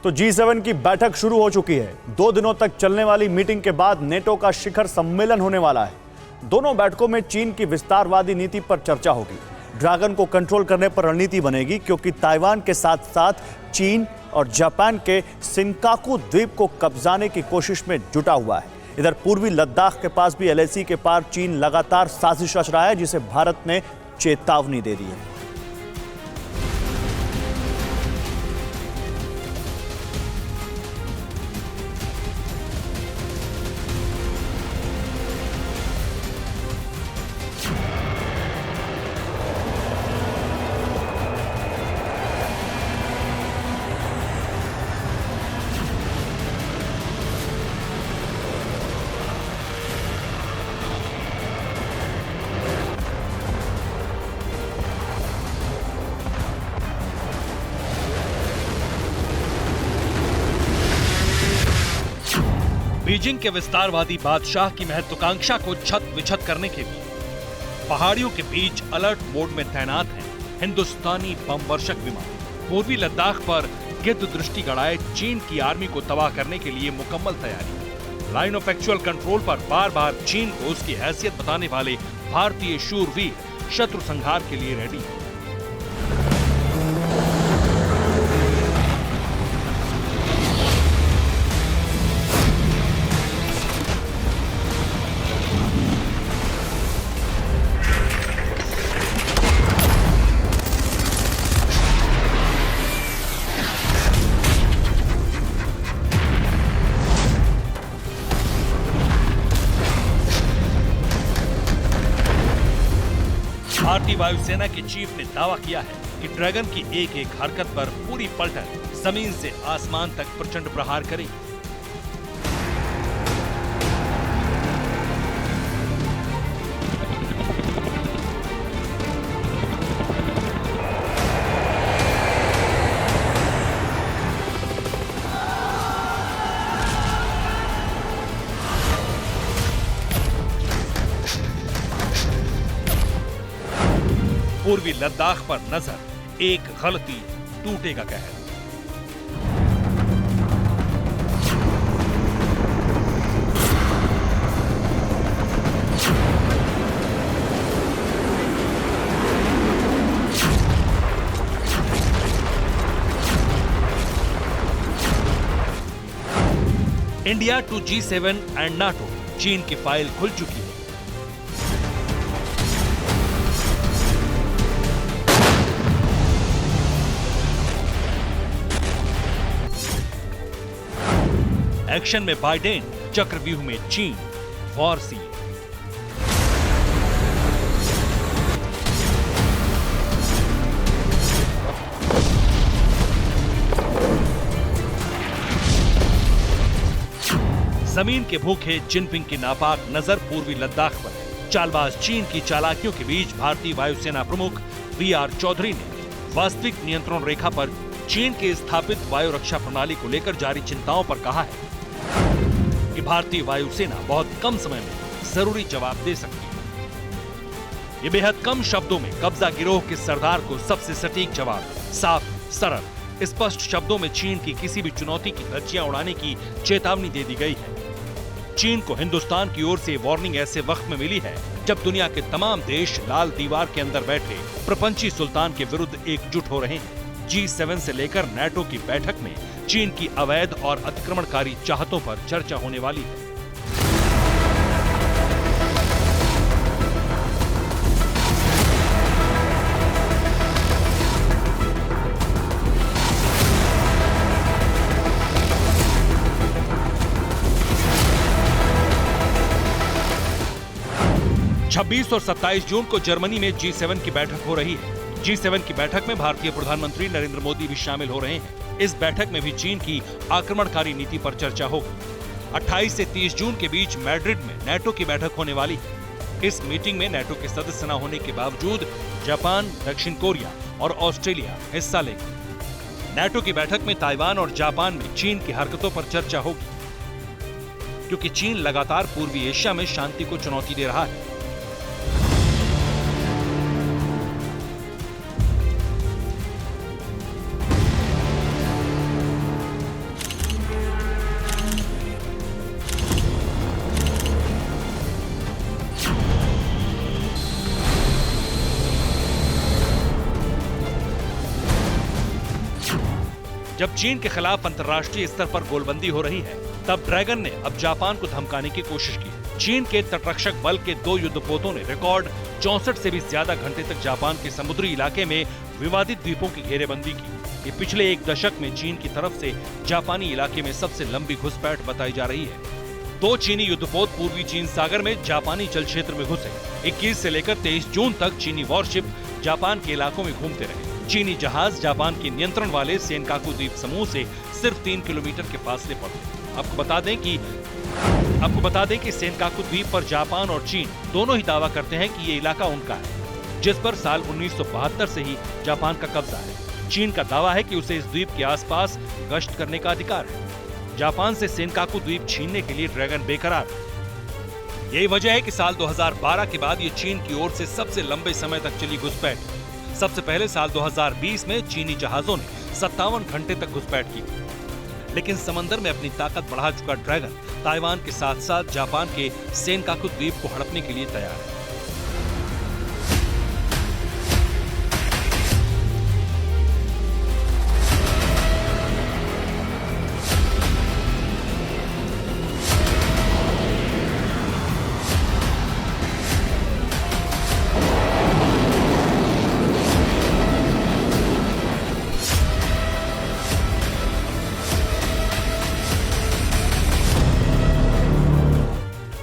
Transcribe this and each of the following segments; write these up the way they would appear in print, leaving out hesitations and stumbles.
तो G7 की बैठक शुरू हो चुकी है। 2 दिनों तक चलने वाली मीटिंग के बाद नेटो का शिखर सम्मेलन होने वाला है। दोनों बैठकों में चीन की विस्तारवादी नीति पर चर्चा होगी। ड्रैगन को कंट्रोल करने पर रणनीति बनेगी, क्योंकि ताइवान के साथ साथ चीन और जापान के सिनकाकू द्वीप को कब्जाने की कोशिश में जुटा हुआ है। इधर पूर्वी लद्दाख के पास भी LAC के पार चीन लगातार साजिश रच रहा है, जिसे भारत ने चेतावनी दे दी है। बीजिंग के विस्तारवादी बादशाह की महत्वाकांक्षा को छत विछत करने के लिए पहाड़ियों के बीच अलर्ट मोड में तैनात हैं हिंदुस्तानी बम वर्षक विमान। पूर्वी लद्दाख पर गिद्ध दृष्टि गड़ाए चीन की आर्मी को तबाह करने के लिए मुकम्मल तैयारी। लाइन ऑफ एक्चुअल कंट्रोल पर बार बार चीन को उसकी हैसियत बताने वाले भारतीय शूरवीर शत्रु संहार के लिए रेडी हैं। भारतीय वायुसेना के चीफ ने दावा किया है कि ड्रैगन की एक एक हरकत पर पूरी पलटन जमीन से आसमान तक प्रचंड प्रहार करेगी। पूर्वी लद्दाख पर नजर, एक गलती टूटेगा कहर। India to G7 and NATO, चीन की फाइल खुल चुकी है। एक्शन में बाइडेन, चक्रव्यूह में चीन, वॉर सीन। जमीन के भूखे जिनपिंग की नापाक नजर पूर्वी लद्दाख पर है। चालबाज चीन की चालाकियों के बीच भारतीय वायुसेना प्रमुख VR चौधरी ने वास्तविक नियंत्रण रेखा पर चीन के स्थापित वायु रक्षा प्रणाली को लेकर जारी चिंताओं पर कहा है कि भारतीय वायुसेना बहुत कम समय में जरूरी जवाब दे सकती है। ये बेहद कम शब्दों में कब्जा गिरोह के सरदार को सबसे सटीक जवाब, साफ, सरल, स्पष्ट शब्दों में चीन की किसी भी चुनौती की धज्जियां उड़ाने की चेतावनी दे दी गई है। चीन को हिंदुस्तान की ओर से वार्निंग ऐसे वक्त में मिली है जब दुनिया के तमाम देश लाल दीवार के अंदर बैठे प्रपंची सुल्तान के विरुद्ध एकजुट हो रहे हैं। G7 से लेकर नाटो की बैठक में चीन की अवैध और अतिक्रमणकारी चाहतों पर चर्चा होने वाली है। छब्बीस और 27 जून को जर्मनी में G7 की बैठक हो रही है। G7 की बैठक में भारतीय प्रधानमंत्री नरेंद्र मोदी भी शामिल हो रहे हैं। इस बैठक में भी चीन की आक्रमणकारी नीति पर चर्चा होगी। 28 से 30 जून के बीच मैड्रिड में नाटो की बैठक होने वाली है। इस मीटिंग में नाटो के सदस्य न होने के बावजूद जापान, दक्षिण कोरिया और ऑस्ट्रेलिया हिस्सा लेंगे। नाटो की बैठक में ताइवान और जापान में चीन की हरकतों पर चर्चा होगी, क्योंकि चीन लगातार पूर्वी एशिया में शांति को चुनौती दे रहा है। जब चीन के खिलाफ अंतर्राष्ट्रीय स्तर पर गोलबंदी हो रही है, तब ड्रैगन ने अब जापान को धमकाने की कोशिश की। चीन के तटरक्षक बल के 2 युद्धपोतों ने रिकॉर्ड 64 से भी ज्यादा घंटे तक जापान के समुद्री इलाके में विवादित द्वीपों की घेरेबंदी की। ये पिछले 1 दशक में चीन की तरफ से जापानी इलाके में सबसे लंबी घुसपैठ बताई जा रही है। 2 चीनी युद्धपोत पूर्वी चीन सागर में जापानी जल क्षेत्र में घुसे। 21 से लेकर 23 जून तक चीनी वॉरशिप जापान के इलाकों में घूमते रहे। चीनी जहाज जापान के नियंत्रण वाले सेनकाकू द्वीप समूह से सिर्फ 3 किलोमीटर के फासले पर थे। आपको बता दें कि सेनकाकू द्वीप पर जापान और चीन दोनों ही दावा करते हैं कि ये इलाका उनका है, जिस पर साल 1972 से ही जापान का कब्जा है। चीन का दावा है कि उसे इस द्वीप के आसपास गश्त करने का अधिकार है। जापान से सेनकाकू द्वीप छीनने के लिए ड्रैगन बेकरार है। यही वजह है कि साल 2012 के बाद ये चीन की ओर से सबसे लंबे समय तक चली घुसपैठ। सबसे पहले साल 2020 में चीनी जहाजों ने 57 घंटे तक घुसपैठ की। लेकिन समंदर में अपनी ताकत बढ़ा चुका ड्रैगन ताइवान के साथ साथ जापान के सेनकाकू द्वीप को हड़पने के लिए तैयार है।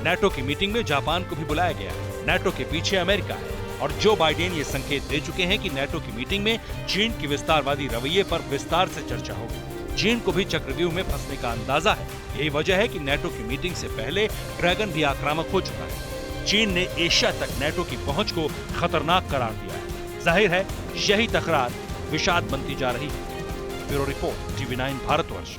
नाटो की मीटिंग में जापान को भी बुलाया गया है। नाटो के पीछे अमेरिका है और जो बाइडेन ये संकेत दे चुके हैं कि नाटो की मीटिंग में चीन की विस्तारवादी रवैये पर विस्तार से चर्चा होगी। चीन को भी चक्रव्यूह में फंसने का अंदाजा है। यही वजह है कि नाटो की मीटिंग से पहले ड्रैगन भी आक्रामक हो चुका है। चीन ने एशिया तक नाटो की पहुंच को खतरनाक करार दिया है। जाहिर है यही तकरार विषाद बनती जा रही है। Bureau report, TV9 Bharatvarsh.